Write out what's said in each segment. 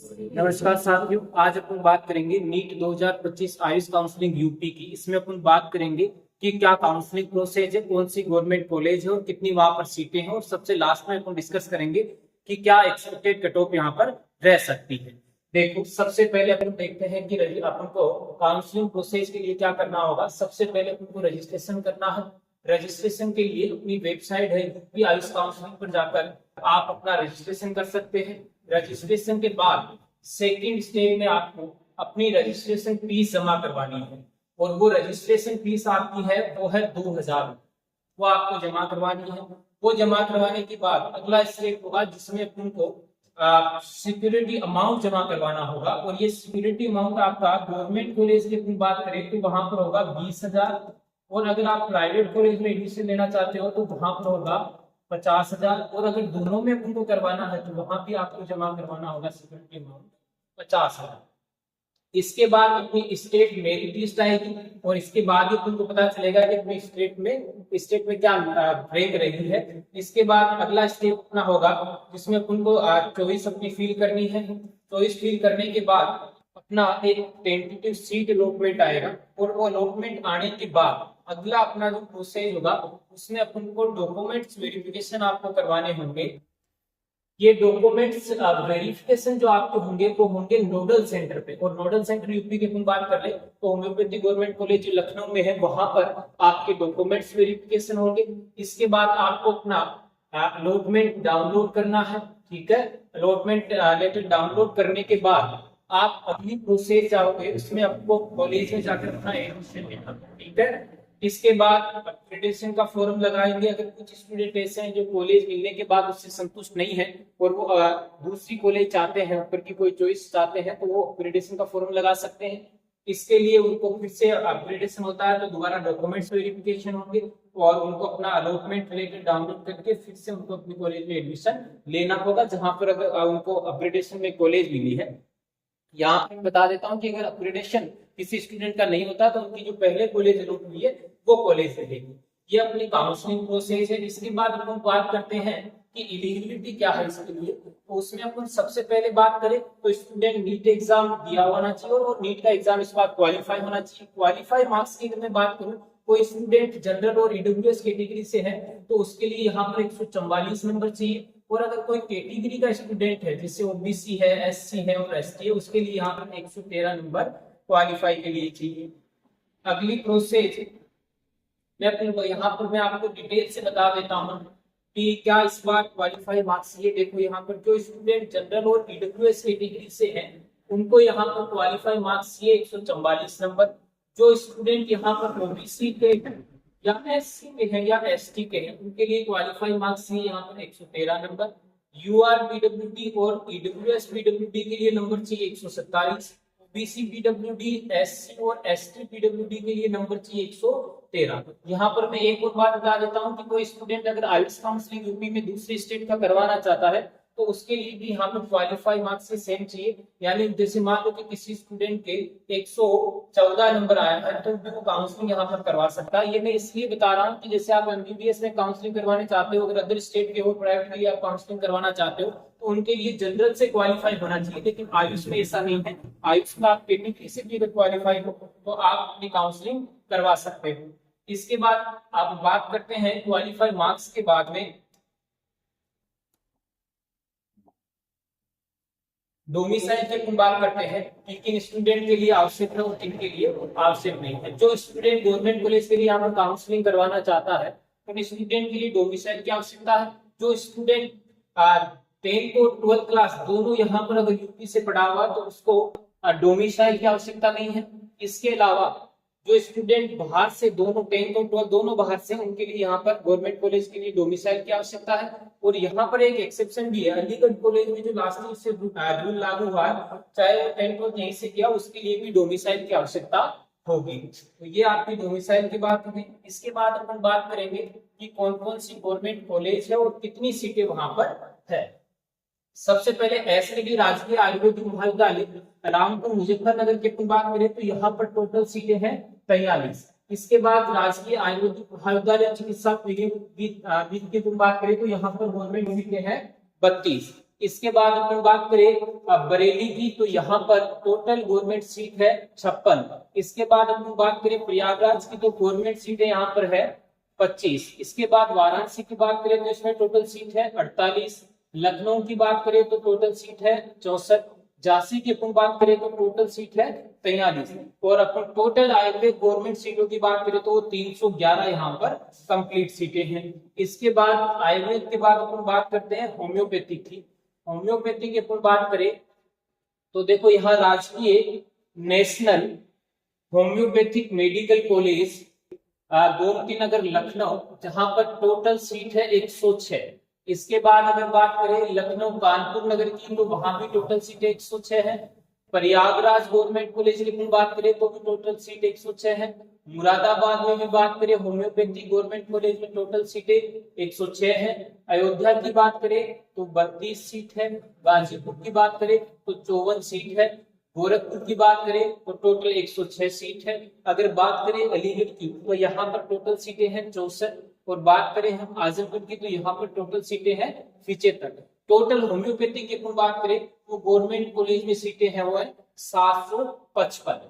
नमस्कार साथियों, आज अपन बात करेंगे नीट 2025 आयुष काउंसलिंग यूपी की। इसमें अपन बात करेंगे कि क्या काउंसलिंग प्रोसेस है, कौन सी गवर्नमेंट कॉलेज है और कितनी वहां पर सीटें हैं, और सबसे लास्ट में अपन डिस्कस करेंगे कि क्या एक्सपेक्टेड कट ऑफ यहाँ पर रह सकती है। देखो, सबसे पहले अपन देखते हैं कि अपन को काउंसलिंग प्रोसेस के लिए क्या करना होगा। सबसे पहले अपन को रजिस्ट्रेशन करना है। रजिस्ट्रेशन के लिए अपनी वेबसाइट है यूपी आयुष काउंसलिंग पर जाकर आप अपना रजिस्ट्रेशन कर सकते हैं। रजिस्ट्रेशन के बाद सेकंड स्टेज में आपको अपनी रजिस्ट्रेशन फीस जमा करवानी है, और वो रजिस्ट्रेशन फीस आपकी है वो है 2000। वो आपको जमा करवानी है। वो जमा करवाने के बाद अगला स्टेप होगा जिसमें अपन को सिक्योरिटी अमाउंट जमा करवाना होगा, और ये सिक्योरिटी अमाउंट आपका गवर्नमेंट कॉलेज की अपन बात करें तो वहां पर होगा 20,000, और अगर आप प्राइवेट कॉलेज में एडमिशन लेना चाहते हो तो वहां पर होगा 50,000, और अगर दोनों में अपन को करवाना है तो वहां भी आपको जमा करवाना होगा सिक्योरिटी अमाउंट 50,000। इसके बाद अपनी स्टेट मेरिट लिस्ट आएगी, और इसके बाद ही तुमको पता चलेगा कि अपनी स्टेट में क्या रैंक रही है। इसके बाद अगला स्टेप अपना होगा जिसमें अपन को चॉइस अपनी फिल करनी है। चॉइस फिल करने के बाद अपना एक टेंटेटिव सीट अलॉटमेंट आएगा, और वो अलॉटमेंट आने के बाद अगला अपना जो प्रोसेस होगा उसमें अपन को डॉक्यूमेंट्स वेरिफिकेशन आपको करवाने होंगे। ये डॉक्यूमेंट्स वेरिफिकेशन जो आपके होंगे वो होंगे नोडल सेंटर पे, और नोडल सेंटर यूपी की अपन बात कर ले तो होम्योपैथी गवर्नमेंट कॉलेज जो लखनऊ में है वहां पर आपके डॉक्यूमेंट्स वेरिफिकेशन होंगे। इसके बाद आपको अपना अलॉटमेंट डाउनलोड करना है। ठीक है, अलॉटमेंट लेटर डाउनलोड करने के बाद आप अगली प्रोसेस जाओगे, उसमें आपको कॉलेज में जाकर अपना एडमिशन लेना। ठीक है, इसके बाद एक्रेडिटेशन का फॉर्म लगाएंगे। अगर कुछ स्टूडेंट ऐसे हैं जो कॉलेज मिलने के बाद उससे संतुष्ट नहीं है और वो दूसरी कॉलेज चाहते हैं, ऊपर की कोई चॉइस चाहते हैं, तो वो एक्रेडिटेशन का फॉर्म लगा सकते हैं। इसके लिए उनको फिर से अपग्रेडेशन होता है तो दोबारा डॉक्यूमेंट्स वेरिफिकेशन होंगे, और उनको अपना अलॉटमेंट रिलेटेड डाउनलोड करके फिर से उनको अपनी कॉलेज में एडमिशन लेना होगा, जहां पर अगर उनको अपग्रेडेशन में कॉलेज मिली है। यहाँ पे बता देता हूँ कि अगर अपग्रेडेशन किसी स्टूडेंट का नहीं होता तो उनकी जो पहले कॉलेज अलॉट हुई है वो कॉलेज रहेगी। ये अपनी काउंसलिंग प्रोसेस है। इसके बाद हम बात करते हैं कि एलिजिबिलिटी क्या है इसके लिए। तो उसमें अपन सबसे पहले बात करें तो स्टूडेंट नीट एग्जाम दिया होना चाहिए, और नीट का एग्जाम इस बार क्वालिफाई होना चाहिए। क्वालिफाई मार्क्स की अगर मैं बात करूँ, कोई स्टूडेंट जनरल और ईडब्ल्यूएस कैटेगरी से है तो उसके लिए यहाँ पर 144 नंबर चाहिए, और अगर कोई कैटेगरी का स्टूडेंट है जैसे ओबीसी है, एससी है और एसटी है, उसके लिए यहाँ पर 113 नंबर क्वालिफाई के लिए चाहिए। अगली प्रोसेस यहाँ पर मैं आपको डिटेल से बता देता हूँ कि क्या इस बार क्वालिफाई मार्क्स ये देखो, यहाँ पर जो स्टूडेंट जनरल और ईडब्ल्यूएस कैटेगरी से हैं उनको यहाँ पर क्वालिफाई मार्क्स ये 144 नंबर। जो स्टूडेंट यहाँ पर ओबीसी के या एससी के हैं या एसटी के हैं उनके लिए क्वालिफाई मार्क्स है यहाँ पर 113 नंबर। यूआर पीडब्ल्यूडी और ईडब्ल्यूएस पीडब्ल्यूडी के लिए नंबर चाहिए 147। ओबीसी पीडब्ल्यूडी, एससी और एसटी पीडब्ल्यूडी के लिए नंबर चाहिए 113। यहाँ पर मैं एक और बात बता देता हूँ कि कोई स्टूडेंट अगर आयुष काउंसलिंग यूपी में दूसरे स्टेट का करवाना चाहता है तो उसके लिए भी यहाँ पर क्वालिफाई मार्क्स से सेम चाहिए। यानी जैसे मान लो कि किसी स्टूडेंट के 114 नंबर आया है तो वो काउंसलिंग यहाँ पर करवा सकता है। ये मैं इसलिए बता रहा हूँ कि जैसे आप एमबीबीएस में काउंसलिंग करवाने चाहते हो, अगर अदर स्टेट के हो, प्राइवेट के लिए आप काउंसलिंग करवाना चाहते हो तो उनके लिए जनरल से क्वालिफाई होना चाहिए, लेकिन आयुष में ऐसा नहीं है। आयुष का आप टेक्निकली से भी अगर क्वालिफाई हो तो आप अपनी काउंसलिंग करवा सकते हो। इसके बाद आप बात करते हैं क्वालिफाई मार्क्स के बाद में डोमिसाइल की हम बात करते हैं कि किन स्टूडेंट के लिए आवश्यक है और किन के लिए आवश्यक नहीं है। जो स्टूडेंट गवर्नमेंट कॉलेज के लिए यहाँ पर काउंसलिंग करवाना चाहता है तो स्टूडेंट के लिए डोमिसाइल की आवश्यकता है। जो स्टूडेंट 10th और 12th क्लास दोनों यहाँ पर अगर यूपी से पढ़ा हुआ तो उसको डोमिसाइल की आवश्यकता नहीं है। इसके अलावा जो स्टूडेंट बाहर से दोनों 10th और 12th दोनों बाहर से, उनके लिए यहाँ पर गवर्नमेंट कॉलेज के लिए डोमिसाइल की आवश्यकता है। और यहाँ पर एक एक्सेप्शन भी है, अलीगढ़ कॉलेज में जो लास्ट ईयर से रूल लागू हुआ है, चाहे वो 10th और यहीं से किया, उसके लिए भी डोमिसाइल की आवश्यकता होगी। तो ये आपकी डोमिसाइल की बात होगी। इसके बाद अपन बात करेंगे कि कौन कौन सी गवर्नमेंट कॉलेज है और कितनी सीटें वहां पर है। सबसे पहले एसएडी राजकीय आयुर्वेदिक महाविद्यालय रामपुर मुजफ्फरनगर की अपन बात करें तो यहाँ पर टोटल सीटें हैं 43। इसके बाद राजकीय आयुर्वेदिक महाविद्यालय चिकित्सा की बात करें तो यहाँ पर गवर्नमेंट सीटें हैं 32। इसके बाद अपन बात करें बरेली की, तो यहाँ पर टोटल गवर्नमेंट सीट है 56। इसके बाद अपन बात करें प्रयागराज की, तो गवर्नमेंट सीटें यहाँ पर है 25। इसके बाद वाराणसी की बात करें तो इसमें टोटल सीट है 48। लखनऊ की बात करें तो टोटल सीट है 64। झांसी की अपन बात करें तो टोटल सीट है 43। और अपन टोटल आयुर्वेद गवर्नमेंट सीटों की बात करें तो 311 यहाँ पर कंप्लीट सीटें हैं। इसके बाद आयुर्वेद के बाद अपन बात करते हैं होम्योपैथी की। होम्योपैथी की अपन बात करें तो देखो यहाँ राजकीय national homeopathic medical college Gomti Nagar Lucknow, जहां पर टोटल सीट है 106। इसके बाद अगर बात करें लखनऊ कानपुर नगर की, तो वहां भी टोटल सीट 106 है। प्रयागराज गवर्नमेंट कॉलेज की बात करें तो भी टोटल सीट 106 है। मुरादाबाद में भी बात करें होम्योपैथी गवर्नमेंट कॉलेज में टोटल सीटें 106 है। अयोध्या की बात करें तो 32 सीट है। गाजीपुर की बात करें तो 54 सीट है। गोरखपुर की बात करें तो टोटल 106 सीट है। अगर बात करें अलीगढ़ की तो यहाँ पर टोटल सीटें हैं 64। और बात करें हम आजमगढ़ की तो यहाँ पर टोटल सीटें हैं 75। टोटल होम्योपैथी की अपन बात करें तो गवर्नमेंट कॉलेज में सीटें हैं वो है 755।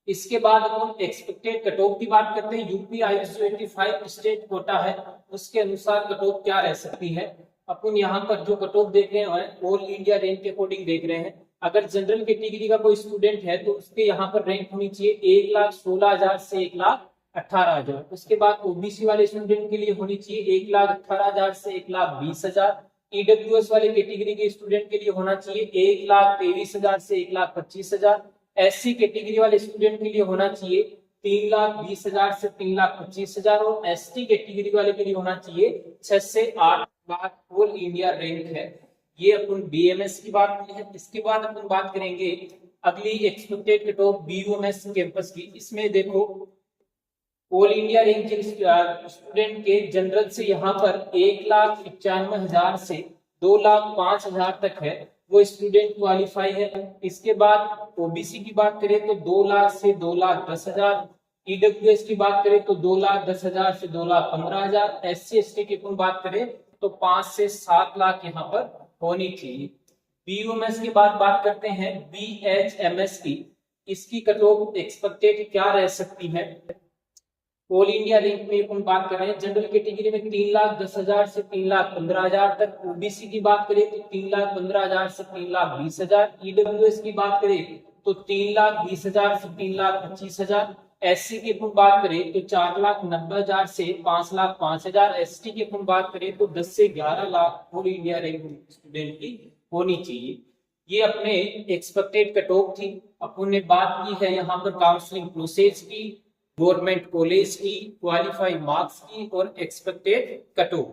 इसके बाद अपन एक्सपेक्टेड कट ऑफ की बात करते हैं। यूपी आयुष 85 स्टेट कोटा है, उसके अनुसार कट ऑफ क्या रह सकती है। अपन यहाँ पर जो कट ऑफ देख रहे हैं ऑल इंडिया रैंक के अकॉर्डिंग देख रहे हैं। अगर जनरल कैटेगरी का कोई स्टूडेंट है तो उसके यहाँ पर रैंक होनी चाहिए 1,16,000 से 1,18,000। उसके बाद ओबीसी वाले स्टूडेंट के लिए होनी चाहिए 1,18,000 से 1,20,000। ईडब्ल्यूएस वाले कैटेगरी के स्टूडेंट के लिए होना चाहिए 1,23,000 से 1,25,000। एससी कैटेगरी वाले स्टूडेंट के लिए होना चाहिए 3,20,000 से 3,25,000। और एसटी कैटेगरी वाले के लिए होना चाहिए 6 से 8 लाख ऑल इंडिया रैंक है। ये अपन बीएमएस की बात की है। इसके बाद अपन बात करेंगे अगली expected cut off BUMS campus की। इसमें देखो ऑल इंडिया रैंकिंग स्टूडेंट के जनरल से यहाँ पर 1,95,000 से 2,05,000 तक है वो स्टूडेंट क्वालिफाई है। इसके बाद ओबीसी की बात करें तो 2 लाख से 2,10,000। ईडब्ल्यूएस की बात करें तो 2,10,000 से 2,15,000। एससी एसटी की अपन बात करें तो 5 से 7 लाख यहाँ पर होनी चाहिए। बीयूएमएस की बात करते हैं बीएचएमएस की। इसकी कट ऑफ एक्सपेक्टेड क्या रह सकती है। ऑल इंडिया रैंक में अपन बात कर रहे हैं। जनरल कैटेगरी में 3,10,000 से 3,15,000 तक। ओबीसी की बात करें तो 3,15,000 से 3,20,000। ईडब्ल्यूएस की बात करें तो 3,20,000 से 3,25,000। एससी की अपन बात करें तो 4,90,000 से 5,05,000। एसटी की अपन बात करें तो 10 से 11 lakh all India rank student की होनी चाहिए। ये अपने एक्सपेक्टेड कट ऑफ थी। अपन ने बात की है यहाँ पर काउंसलिंग प्रोसेस की, गवर्नमेंट कॉलेज की, क्वालिफाई मार्क्स की और एक्सपेक्टेड कट ऑफ।